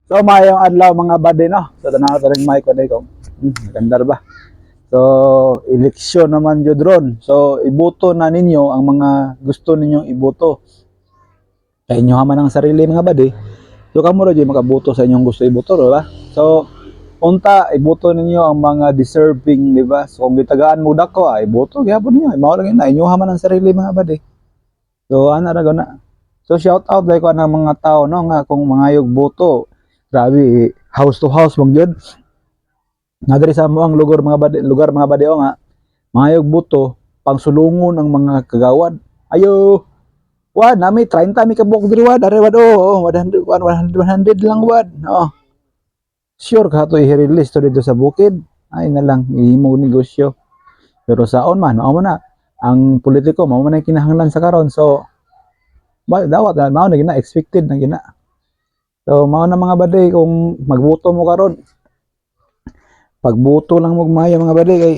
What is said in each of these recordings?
So mayong adlaw mga bade no. So tanaw ta ring mic ko dai ko. Maganda ba? So eleksyon naman jud ron. So iboto na ninyo ang mga gusto ninyong iboto. Kay inyo man ang sarili mga bade. So kamo ra jud makaboto sa inyong gusto iboto, di ba? So unta iboto ninyo ang mga deserving, di ba? So kung gitagaan mo dako, iboto gyapon niyo. Mao lang na inyo man ang sarili mga bade. So ana ra na. So shout out dai ko ng mga tao no nga kung mangayog boto. Grabe, house to house mong yun. Nagari sa mo ang lugar mga bade o nga, mangayog boto, pangsulungon ang mga kagawad. Ayo, wad, nami 30 mi kabuk diri wad, are wad oh, 100 lang wad. Oh. Sure ka to i-release to dito sa bukid. Ay na lang ihimo negosyo. Pero saon man, mao man na ang politiko mao man ang kinahanglan sa karon. So dawat na mao na gina expected na gina. So mao na mga bade kung magboto mo karon. Pagboto lang mo maayo mga bade kay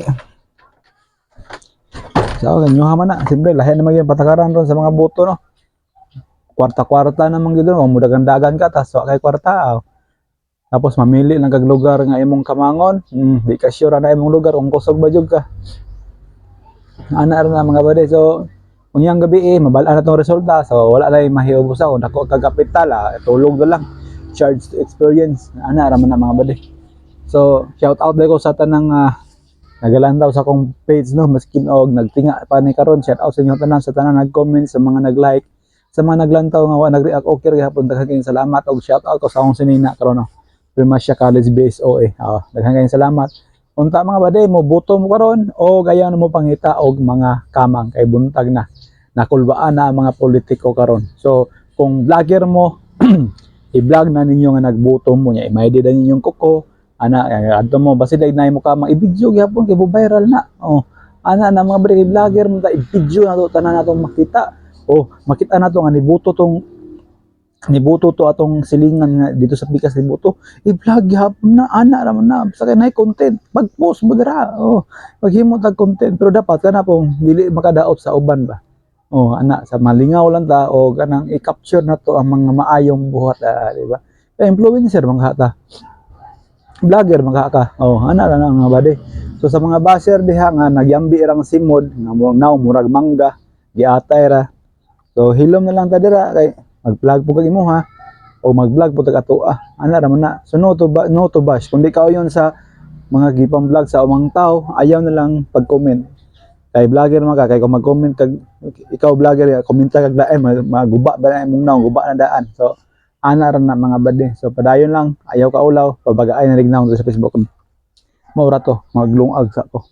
so kanyo man na simple lahi na maging patakaran ron sa mga boto no. Kwarta-kwarta naman gyud no, mudagan-dagan ka tas wa kay kwarta. Tapos mamili lang kag lugar nga imong kamangon. Di ka sure na imong lugar kung kusog ba jud ka. Ana ra na mga bade. So unyang gabi mabal-an na tong resulta. So wala na mahiubusa kung dako kag kapital tulog na lang. Charge to experience. Ana ra man na mga bade. So shout out ko sa tanang nagalantaw sa akong page no, maskin og nagtinga pa ni karon. Shout out sa inyo tanan sa tanang nag-comment, sa mga nag-like, sa mga naglantaw nga wa nag-react. Okay ra gyapon, daghang salamat og shout out ko sa akong sinina karon no. Primasya College BSO daghang salamat. Unta mga bade mo boto mo karon o gaya mo pangita og mga kamang kay buntag na nakulbaan na ang mga politiko karon. So kung vlogger mo i-vlog na ninyo nga nagboto mo nya, i-ID na ninyong kuko ana adto mo basi dai mo kamang i-video gyapon kay viral na. Ana na mga bade vlogger mo ta i-video na to tanan natong makita. Makita na to nga nibuto to atong silingan nga dito sa pikas nibuto i-vlog gyapon na ana ra man na sa kay nay content mag-post mo dira maghimo tag content pero dapat kana pong dili makadaot sa uban ba ana sa malingaw lang ta o kanang i-capture na to ang mga maayong buhat di ba kay influencer mga ta vlogger mga ka ana ra na nga bade. So sa mga baser diha nga nagyambi irang simod nga now murag mangga giatay ra. So hilom na lang ta dira kay mag-vlog po kag imo o mag-vlog po tag atoa ana ra man na. So no to bash kundi kayo yon sa mga gipang vlog sa umang tao ayaw na lang pag-comment kay vlogger man ka kay kung mag-comment kag ikaw vlogger komenta kag daay maguba ba na imong naong guba na daan. So ana ra na mga bade. So padayon lang ayaw ka ulaw pabagaay na rignaw sa Facebook. Maura to maglungag sa ko.